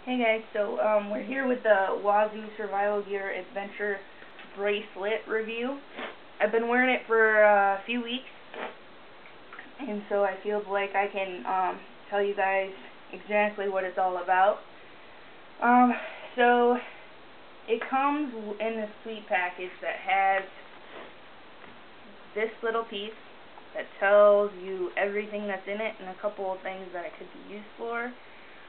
Hey guys, so we're here with the Wazoo Survival Gear Adventure Bracelet review. I've been wearing it for a few weeks, and so I feel like I can tell you guys exactly what it's all about. So it comes in this sweet package that has this little piece that tells you everything that's in it and a couple of things that it could be used for.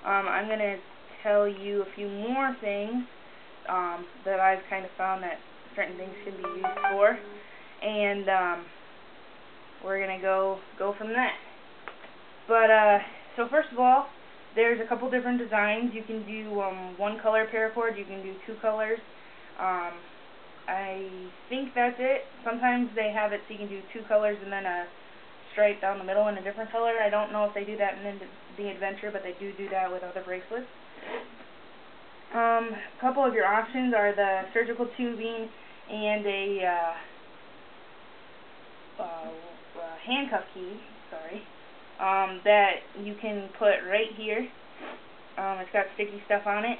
I'm going to tell you a few more things that I've kind of found that certain things can be used for, and we're going to go from that. But so first of all, there's a couple different designs. You can do one color paracord, you can do two colors. I think that's it. Sometimes they have it so you can do two colors and then a stripe down the middle in a different color. I don't know if they do that in the Adventure, but they do that with other bracelets. A couple of your options are the surgical tubing and a handcuff key, that you can put right here. It's got sticky stuff on it.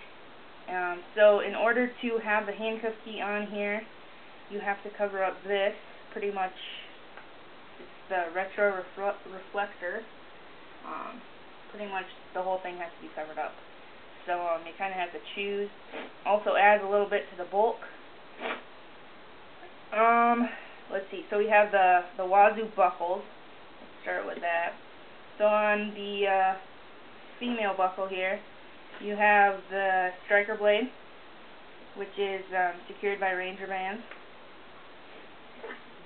So in order to have the handcuff key on here, you have to cover up this, pretty much. It's the retro reflector. Pretty much the whole thing has to be covered up. So you kind of have to choose. Also adds a little bit to the bulk. Let's see. So we have the Wazoo buckles. Let's start with that. So on the female buckle here, you have the striker blade, which is secured by ranger bands.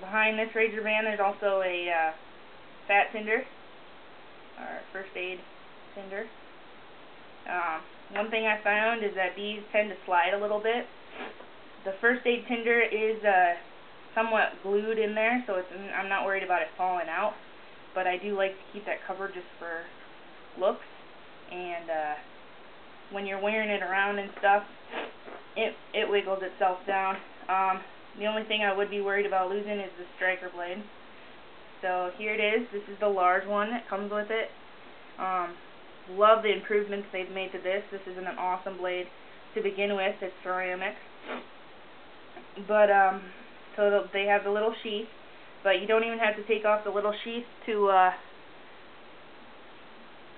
Behind this ranger band, there's also a fat tinder, or first aid tinder. One thing I found is that these tend to slide a little bit. The first aid tinder is somewhat glued in there, so I'm not worried about it falling out. But I do like to keep that covered just for looks. And when you're wearing it around and stuff, it wiggles itself down. The only thing I would be worried about losing is the striker blade. So here it is. This is the large one that comes with it. Love the improvements they've made to this. This is an awesome blade to begin with. It's ceramic. But so they have the little sheath, but you don't even have to take off the little sheath to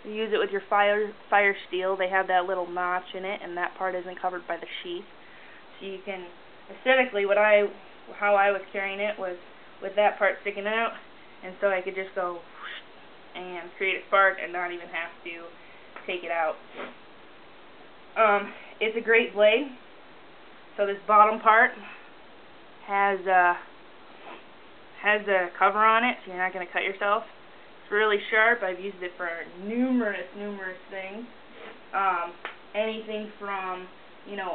use it with your fire steel. They have that little notch in it, and that part isn't covered by the sheath. So you can, aesthetically, how I was carrying it was with that part sticking out, and so I could just go and create a spark and not even have to take it out. It's a great blade. So this bottom part has a cover on it, so you're not going to cut yourself. It's really sharp. I've used it for numerous things. Anything from,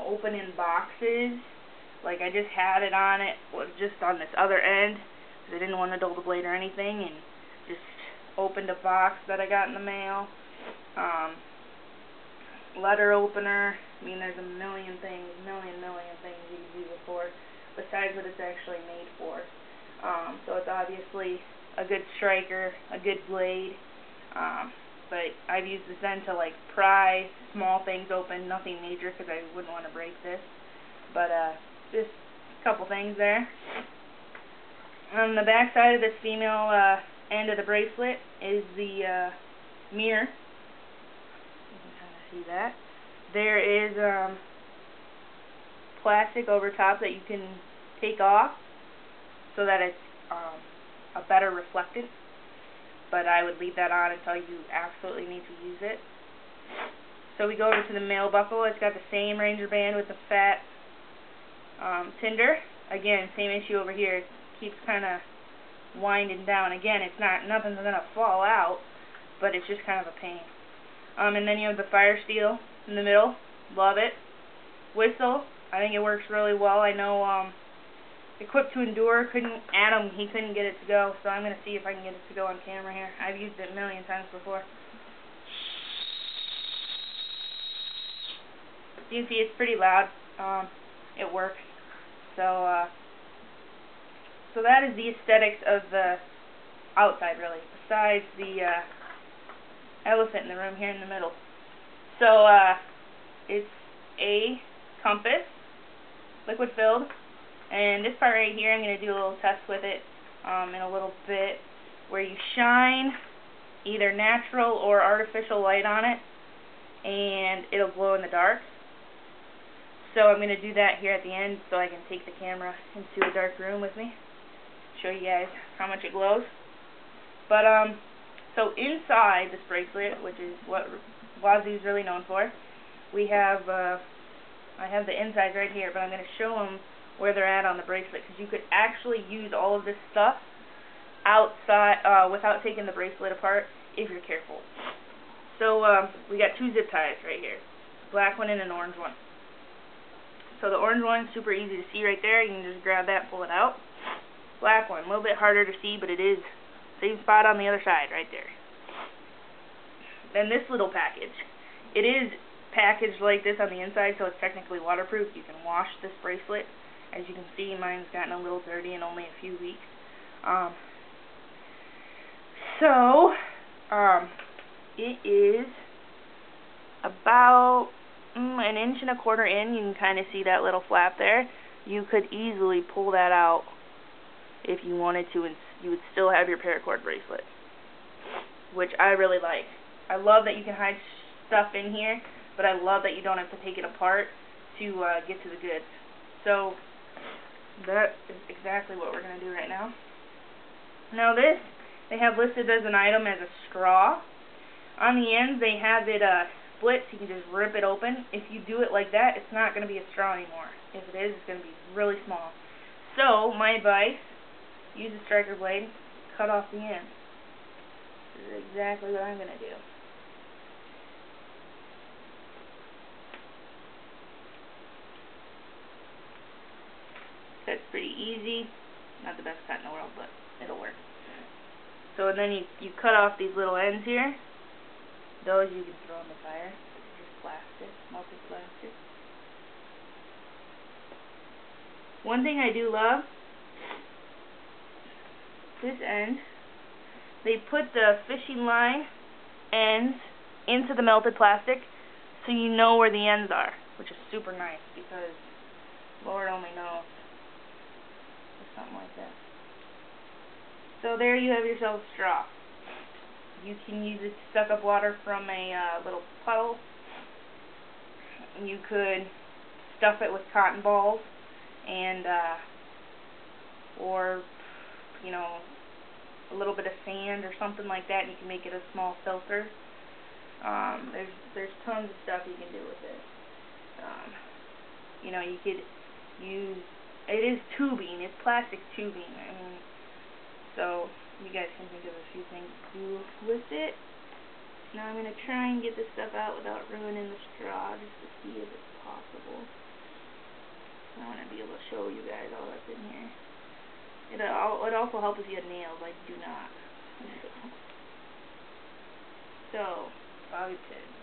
opening boxes. Like I just had it on it, just on this other end, because I didn't want to dull the blade or anything, and just opened a box that I got in the mail. Letter opener. I mean, there's a million things you can use it for, besides what it's actually made for. So it's obviously a good striker, a good blade. But I've used this end to pry small things open, nothing major, because I wouldn't want to break this. But just a couple things there. On the back side of this female end of the bracelet is the mirror. You can kind of see that. There is plastic over top that you can take off so that it's a better reflectant. But I would leave that on until you absolutely need to use it. So we go over to the male buckle. It's got the same ranger band with the fat tinder. Again, same issue over here. It keeps kind of winding down. Again, nothing's gonna fall out, but it's just kind of a pain. And then you have the fire steel in the middle. Love it. Whistle. I think it works really well. I know Equipped to Endure Adam, he couldn't get it to go, so I'm gonna see if I can get it to go on camera here. I've used it a million times before. You can see it's pretty loud. It works. So that is the aesthetics of the outside, really, besides the elephant in the room here in the middle. So It's a compass, liquid filled, and this part right here, I'm going to do a little test with it in a little bit, where you shine either natural or artificial light on it, and it'll glow in the dark. So I'm going to do that here at the end so I can take the camera into a dark room with me, show you guys how much it glows. But so inside this bracelet, which is what Wazoo is really known for, we have I have the insides right here, but I'm going to show them where they're at on the bracelet, because you could actually use all of this stuff outside without taking the bracelet apart if you're careful. So we got two zip ties right here, a black one and an orange one. So the orange one's super easy to see right there. You can just grab that, pull it out. Black one, a little bit harder to see, but it is same spot on the other side right there. Then this little package, it is packaged like this on the inside, so it's technically waterproof. You can wash this bracelet. As you can see, mine's gotten a little dirty in only a few weeks. It is about an inch and a quarter in. You can kind of see that little flap there. You could easily pull that out if you wanted to, and you would still have your paracord bracelet, which I really like. I love that you can hide stuff in here, but I love that you don't have to take it apart to get to the goods. So that is exactly what we're going to do right now. Now this, they have listed as an item as a straw. On the ends, they have it split, so you can just rip it open. If you do it like that, it's not going to be a straw anymore. If it is, it's going to be really small. So, my advice, use a striker blade, cut off the end. This is exactly what I'm going to do. That's pretty easy. Not the best cut in the world, but it'll work. So then you cut off these little ends here. Those you can throw in the fire. It's just plastic, melted plastic. One thing I do love, this end, they put the fishing line ends into the melted plastic so you know where the ends are, which is super nice, because Lord only knows or something like that. So there you have yourself a straw. You can use it to suck up water from a little puddle. You could stuff it with cotton balls and or you know, a little bit of sand or something like that, and you can make it a small filter. There's tons of stuff you can do with it. You know, you could use, it is tubing, it's plastic tubing. I mean, so you guys can think of a few things to do with it. Now I'm going to try and get this stuff out without ruining the straw, just to see if it's possible. I want to be able to show you guys all that's in here. It'd also help if you had nails. I do not. So, bobby pins.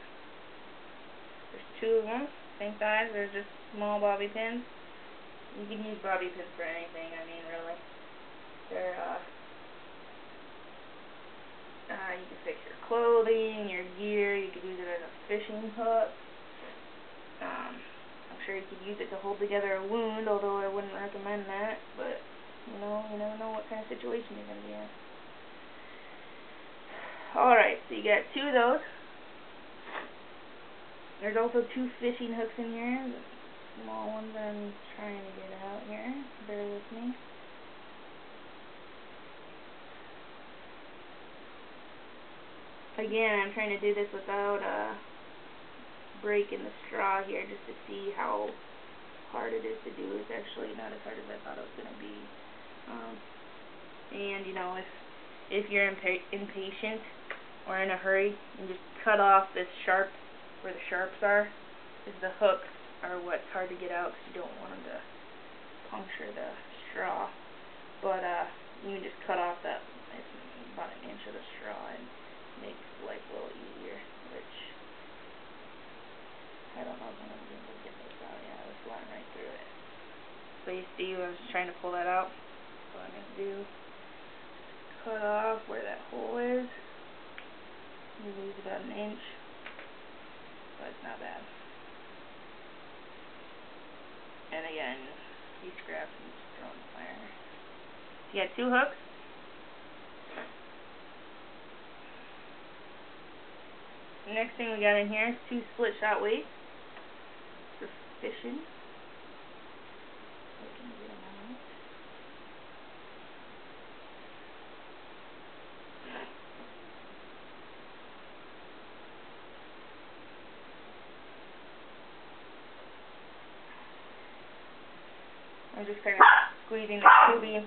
There's two of them, same size. They're just small bobby pins. You can use bobby pins for anything. I mean, really. They're you can fix your clothing, your gear. You could use it as a fishing hook. I'm sure you could use it to hold together a wound, although I wouldn't recommend that. But you know, you never know what kind of situation you're going to be in. Alright, so you got two of those. There's also two fishing hooks in here. The small ones I'm trying to get out here. Bear with me. Again, I'm trying to do this without breaking the straw here, just to see how hard it is to do. It's actually not as hard as I thought it was going to be. And you know, if you're impatient or in a hurry, you just cut off this sharp, where the sharps are, is the hooks are what's hard to get out, because you don't want them to puncture the straw. But you can just cut off that, it's about an inch of the straw, and makes life a little easier, which I don't know if I'm going to be able to get this out. Yeah, it's flying right through it. So you see, I was just trying to pull that out. What I'm going to do, cut off where that hole is. You lose about an inch, but it's not bad. And again, these scraps and just throw in the fire. So you got 2 hooks. The next thing we got in here is 2 split shot weights for fishing. I can get them out. I'm just kind of squeezing the tubing.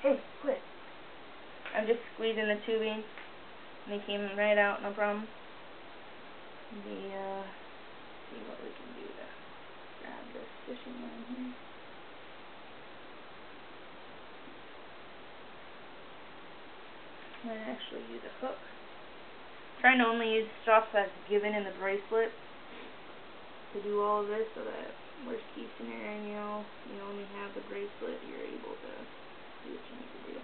Hey, quit. I'm just squeezing the tubing, and they came right out, no problem. See what we can do to grab this fishing line here. I'm going to actually use a hook. I'm trying to only use stuff that's given in the bracelet to do all of this, so that worst case scenario, you only have the bracelet, you're able to do what you need to do.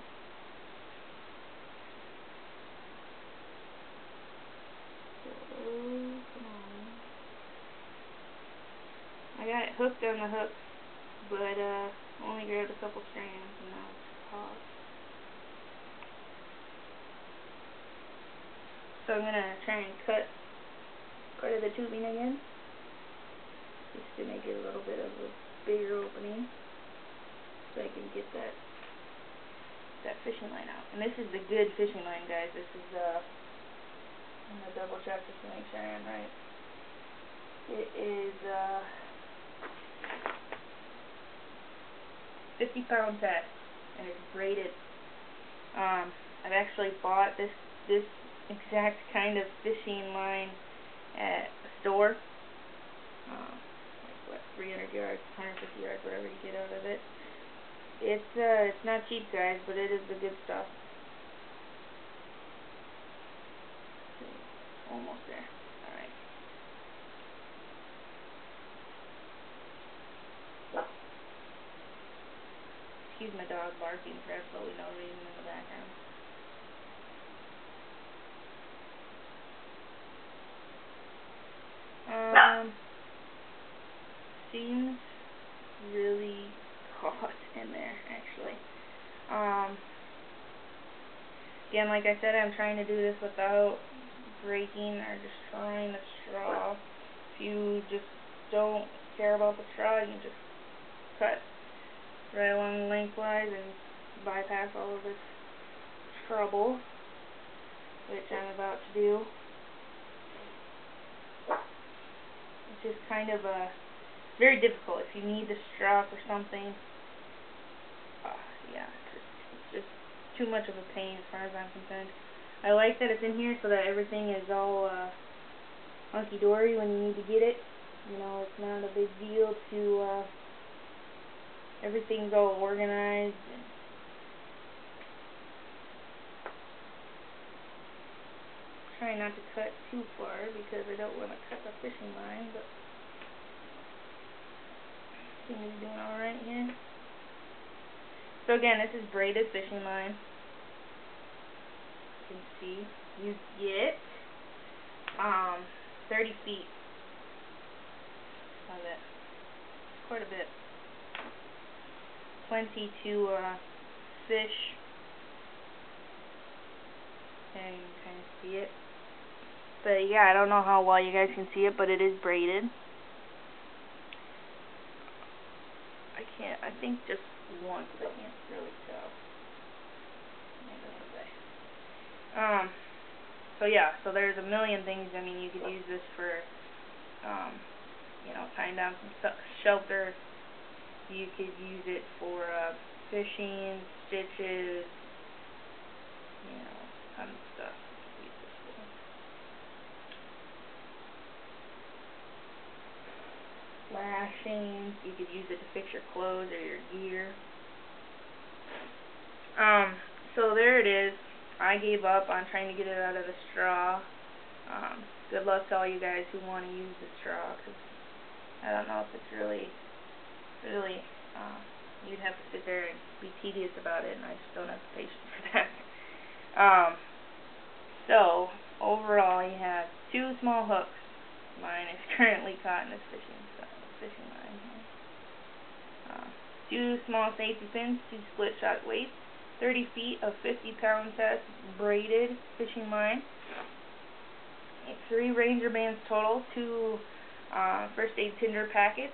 Come on. I got it hooked on the hook, but only grabbed a couple strands, and now it's caught. So I'm gonna try and cut part of the tubing again, just to make it a little bit of a bigger opening, so I can get that fishing line out. And this is the good fishing line, guys. This is I'm gonna double check just to make sure I am right. It is 50-pound test, and it's braided. I've actually bought this exact kind of fishing line at a store. Like what, 300 yards, 150 yards, whatever you get out of it. It's not cheap, guys, but it is the good stuff. Almost there. Alright. Excuse my dog barking for absolutely no reason in the background. Seems really caught in there, actually. Again, like I said, I'm trying to do this without breaking or destroying the straw. If you just don't care about the straw, you can just cut right along lengthwise and bypass all of this trouble, which I'm about to do. It's just kind of very difficult if you need the straw for something. Yeah, it's just too much of a pain as far as I'm concerned. I like that it's in here so that everything is all hunky-dory when you need to get it. You know, it's not a big deal to everything's all organized. And try not to cut too far because I don't want to cut the fishing line, but I think we're doing alright here. So again, this is braided fishing line. You can see you get 30 feet of it. Quite a bit. Plenty to fish. There you can kind of see it. But yeah, I don't know how well you guys can see it, but it is braided. I think just once, I can't really tell. So yeah, so there's a million things. I mean, you could use this for, you know, tying down some shelter. You could use it for fishing, stitches, you know, tons of stuff you could use this for. Lashings, you could use it to fix your clothes or your gear. So there it is. I gave up on trying to get it out of the straw. Good luck to all you guys who want to use the straw, because I don't know if it's really, you'd have to sit there and be tedious about it, and I just don't have the patience for that. So, overall, you have 2 small hooks. Mine is currently caught in this fishing line here. 2 small safety pins, 2 split shot weights, 30 feet of 50-pound test braided fishing line, 3 Ranger bands total, 2 first aid tinder packets,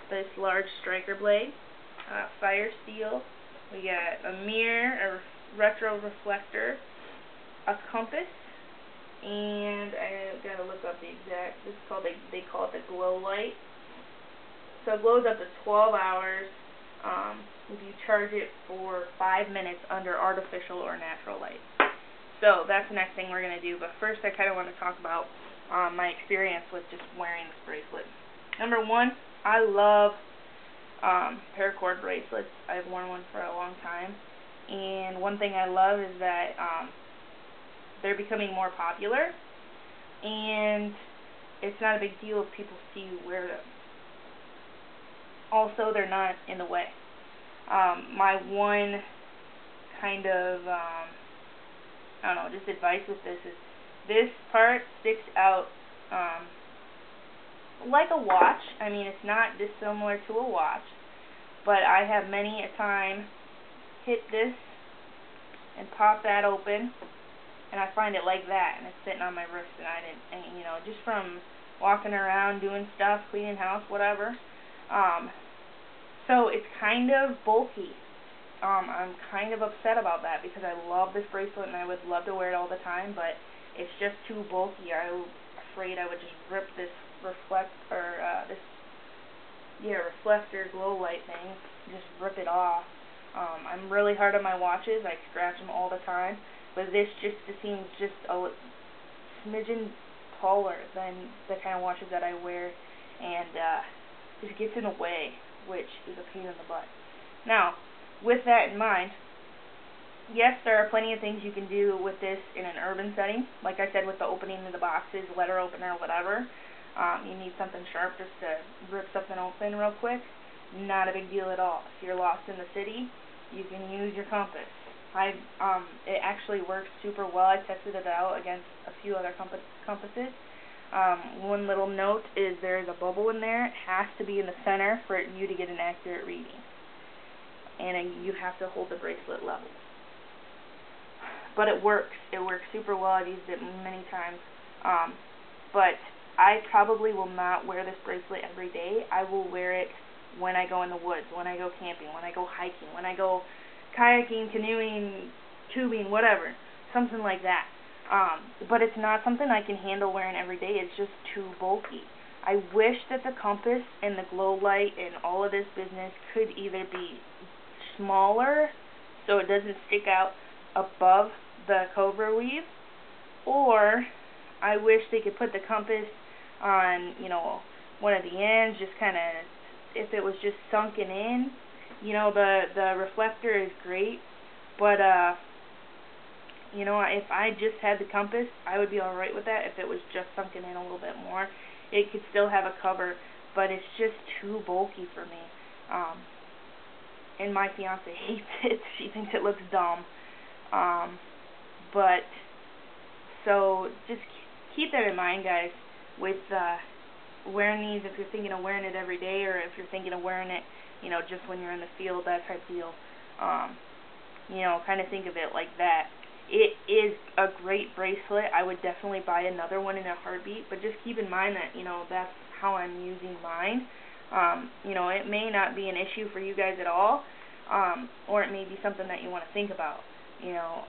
this large striker blade, fire steel, we got a mirror, a retro reflector, a compass, and I gotta look up the exact, this is called, they call it the glow light. So it glows up to 12 hours if you charge it for 5 minutes under artificial or natural light. So that's the next thing we're going to do. But first I kind of want to talk about my experience with just wearing this bracelet. Number one, I love paracord bracelets. I've worn one for a long time. And one thing I love is that they're becoming more popular. And it's not a big deal if people see you wear them. Also, they're not in the way. My one kind of, I don't know, just advice with this is this part sticks out like a watch. I mean, it's not dissimilar to a watch, but I have many a time hit this and pop that open, and I find it like that, and it's sitting on my wrist, and you know, just from walking around, doing stuff, cleaning house, whatever. So it's kind of bulky. I'm kind of upset about that because I love this bracelet and I would love to wear it all the time, but it's just too bulky. I'm afraid I would just rip this reflector glow light thing, just rip it off. I'm really hard on my watches. I scratch them all the time, but this seems just a smidgen taller than the kind of watches that I wear, and just gets in the way, which is a pain in the butt. Now, with that in mind, yes, there are plenty of things you can do with this in an urban setting. Like I said, with the opening of the boxes, letter opener, whatever. You need something sharp just to rip something open real quick. Not a big deal at all. If you're lost in the city, you can use your compass. It actually works super well. I tested it out against a few other compasses. One little note is there is a bubble in there. It has to be in the center for you to get an accurate reading. And you have to hold the bracelet level. But it works. It works super well. I've used it many times. But I probably will not wear this bracelet every day. I will wear it when I go in the woods, when I go camping, when I go hiking, when I go kayaking, canoeing, tubing, whatever. Something like that. But it's not something I can handle wearing every day. It's just too bulky. I wish that the compass and the glow light and all of this business could either be smaller so it doesn't stick out above the cobra weave, or I wish they could put the compass on, you know, one of the ends, just kind of, if it was just sunken in. You know, the reflector is great, but you know, if I just had the compass, I would be alright with that. If it was just sunken in a little bit more, it could still have a cover, but it's just too bulky for me. And my fiance hates it. She thinks it looks dumb. But, so, just keep that in mind, guys, with wearing these, if you're thinking of wearing it every day, or if you're thinking of wearing it, you know, just when you're in the field, that type deal. You know, kind of think of it like that. It is a great bracelet. I would definitely buy another one in a heartbeat, but just keep in mind that, you know, that's how I'm using mine. You know, it may not be an issue for you guys at all, or it may be something that you want to think about. You know,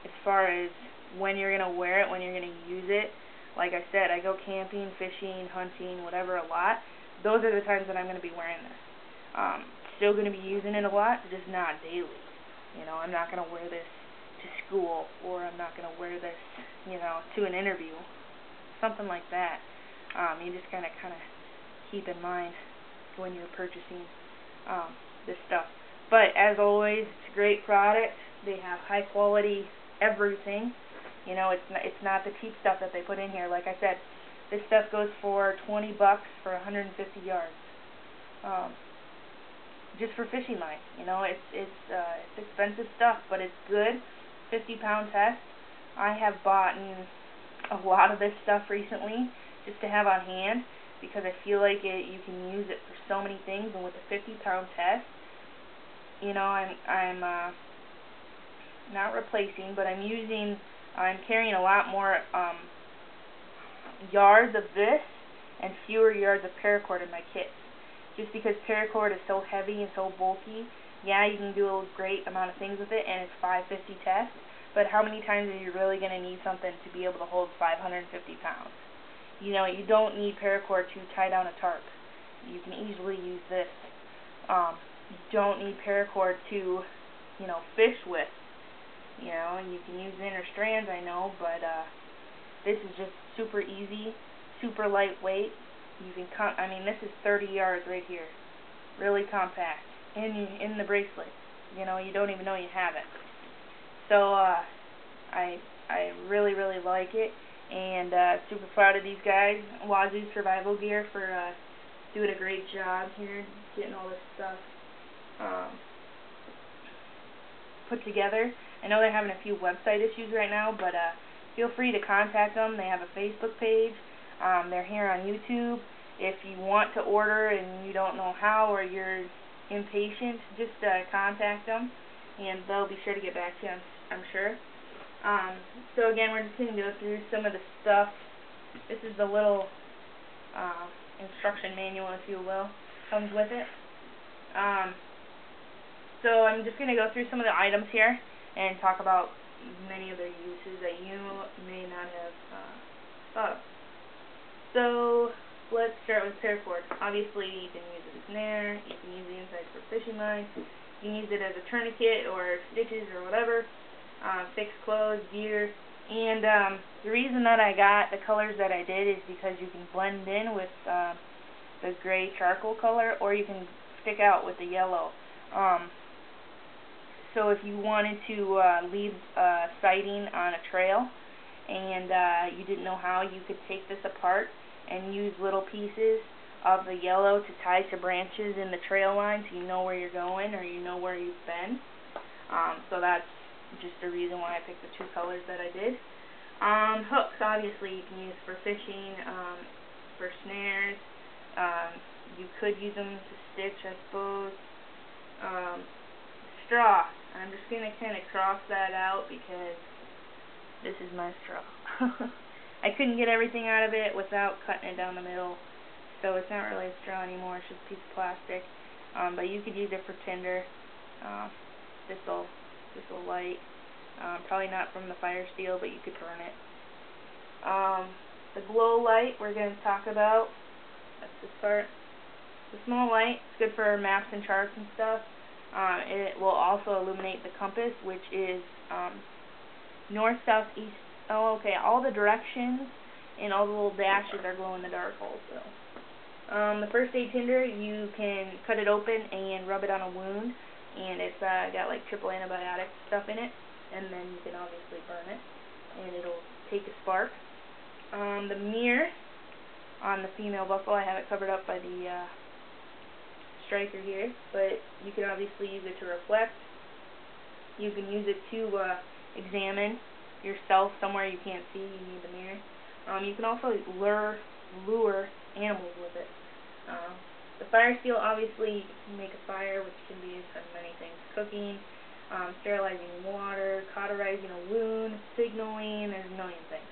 as far as when you're going to wear it, when you're going to use it. Like I said, I go camping, fishing, hunting, whatever a lot. Those are the times that I'm going to be wearing this. Still going to be using it a lot, just not daily. You know, I'm not going to wear this to school, or I'm not going to wear this, you know, to an interview. Something like that. You just kind of keep in mind when you're purchasing this stuff. But as always, it's a great product. They have high quality everything. You know, it's not the cheap stuff that they put in here. Like I said, this stuff goes for $20 for 150 yards. Just for fishing line. You know, it's expensive stuff, but it's good. 50-pound test. I have bought a lot of this stuff recently just to have on hand, because I feel like you can use it for so many things, and with the 50-pound test, you know, I'm not replacing, but I'm carrying a lot more yards of this and fewer yards of paracord in my kit. Just because paracord is so heavy and so bulky, yeah, you can do a great amount of things with it, and it's 550 test, but how many times are you really going to need something to be able to hold 550 pounds? You know, you don't need paracord to tie down a tarp. You can easily use this. You don't need paracord to, you know, fish with. You know, you can use inner strands, I know, but this is just super easy, super lightweight. You can I mean, this is 30 yards right here. Really compact in the bracelet. You know, you don't even know you have it. So I really like it, and super proud of these guys, Wazoo Survival Gear, for doing a great job here, getting all this stuff put together. I know they're having a few website issues right now, but feel free to contact them. They have a Facebook page. They're here on YouTube. If you want to order and you don't know how, or you're impatient, just contact them, and they'll be sure to get back to you, I'm sure. So again, we're just going to go through some of the stuff. This is the little instruction manual, if you will, comes with it. So I'm just going to go through some of the items here and talk about many of their uses that you may not have thought of. So let's start with paracord. Obviously, you can use it as snare, you can use the inside for fishing line, you can use it as a tourniquet or stitches or whatever, fix clothes, gear, and the reason that I got the colors that I did is because you can blend in with the gray charcoal color, or you can stick out with the yellow. So if you wanted to leave sighting on a trail and you didn't know how, you could take this apart and use little pieces of the yellow to tie to branches in the trail line, so you know where you're going or you know where you've been. So that's just the reason why I picked the two colors that I did. Hooks, obviously, you can use for fishing, for snares. You could use them to stitch, I suppose. Straw. I'm just going to kind of cross that out because this is my straw. I couldn't get everything out of it without cutting it down the middle, so it's not really a straw anymore, it's just a piece of plastic. But you could use it for tinder. This'll light. Probably not from the fire steel, but you could burn it. The glow light we're going to talk about. That's this part. The small light is good for maps and charts and stuff. It will also illuminate the compass, which is north, south, east. Oh, okay. All the directions and all the little dashes are glow in the dark also. The first aid tinder, you can cut it open and rub it on a wound, and it's got like triple antibiotic stuff in it, and then you can obviously burn it, and it'll take a spark. The mirror on the female buckle, I have it covered up by the striker here, but you can obviously use it to reflect. You can use it to examine yourself somewhere you can't see. You need the mirror. You can also lure animals with it. The fire steel, obviously, you can make a fire, which can be used for many things: cooking, sterilizing water, cauterizing a wound, signaling. There's a million things.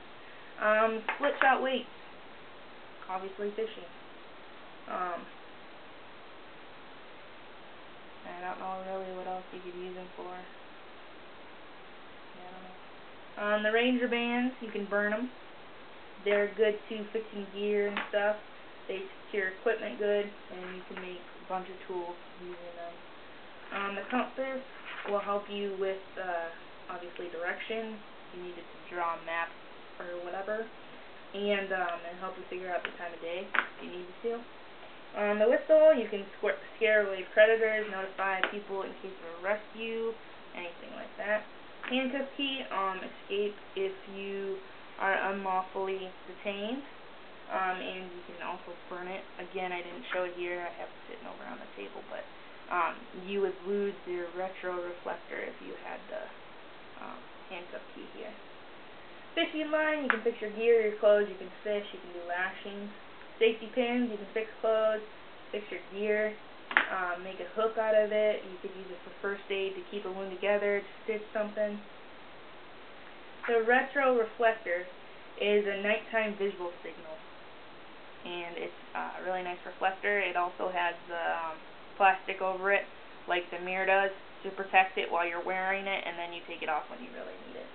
Split shot weights, obviously fishing. I don't know really what else you could use them for. Yeah, I don't know. The Ranger bands, you can burn them. They're good to fixing gear and stuff. They secure equipment good, and you can make a bunch of tools using them. The compass will help you with, obviously, directions. You need it to draw a map or whatever, and help you figure out the time of day if you need to. The whistle, you can scare away predators, notify people in case of a rescue, anything like that. Handcuff key, escape if you are unlawfully detained, and you can also burn it. Again, I didn't show it here, I have it sitting over on the table, but you would lose your retro reflector if you had the handcuff key here. Fishing line, you can fix your gear, your clothes, you can fish, you can do lashings. safety pins. You can fix clothes, fix your gear, make a hook out of it. You could use it for first aid to keep a wound together, to stitch something. The retro reflector is a nighttime visual signal, and it's a really nice reflector. It also has plastic over it, like the mirror does, to protect it while you're wearing it, and then you take it off when you really need it.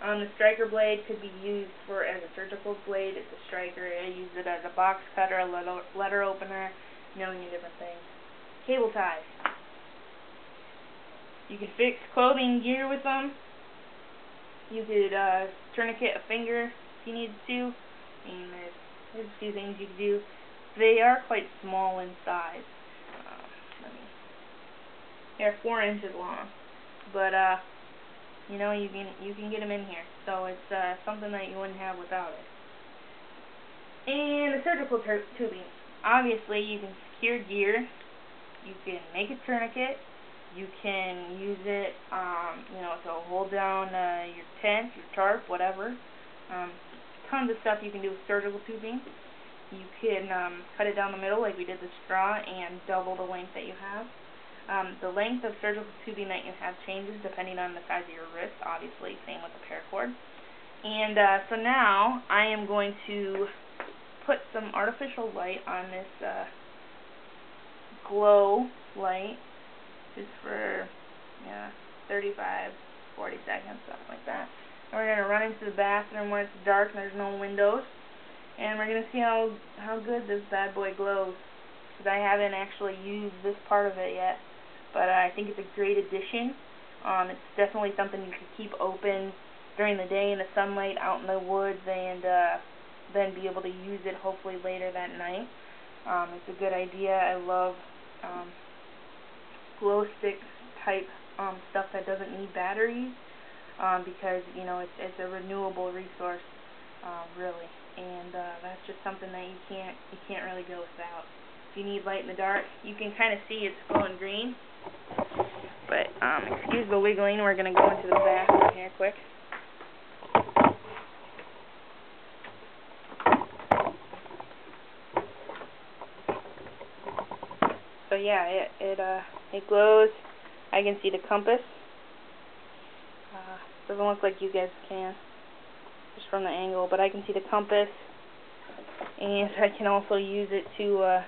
The striker blade could be used as a surgical blade. It's a striker. I use it as a box cutter, a letter opener, a million different things. Cable ties. You can fix clothing gear with them. You could tourniquet a finger if you needed to. And there's a few things you can do. They are quite small in size. They're 4 inches long, but you know, you can get them in here, so it's something that you wouldn't have without it. And the surgical tubing. Obviously, you can secure gear. You can make a tourniquet. You can use it, you know, to hold down your tent, your tarp, whatever. Tons of stuff you can do with surgical tubing. You can cut it down the middle like we did the straw and double the length that you have. The length of surgical tubing that you have changes depending on the size of your wrist, obviously, same with the paracord. And so now I am going to put some artificial light on this glow light, just for 35, 40 seconds, something like that. And we're going to run into the bathroom where it's dark and there's no windows, and we're going to see how good this bad boy glows, because I haven't actually used this part of it yet. But I think it's a great addition. It's definitely something you could keep open during the day in the sunlight out in the woods, and then be able to use it hopefully later that night. It's a good idea. I love glow stick type stuff that doesn't need batteries, because you know it's a renewable resource, really, and that's just something that you can't really go without. If you need light in the dark, you can kind of see it's glowing green. But excuse the wiggling. We're gonna go into the bathroom here quick. So yeah, it glows. I can see the compass. Doesn't look like you guys can, just from the angle, but I can see the compass, and I can also use it to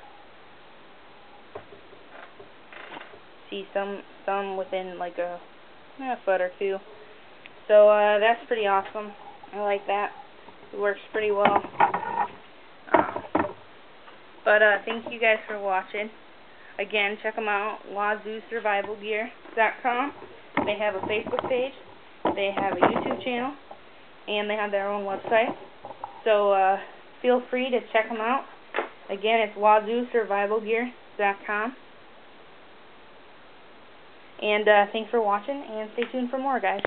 see some within like a foot or two. So that's pretty awesome. I like that. It works pretty well. But thank you guys for watching. Again, check them out, WazooSurvivalGear.com. They have a Facebook page, they have a YouTube channel, and they have their own website. So feel free to check them out. Again, it's WazooSurvivalGear.com. And thanks for watching, and stay tuned for more, guys.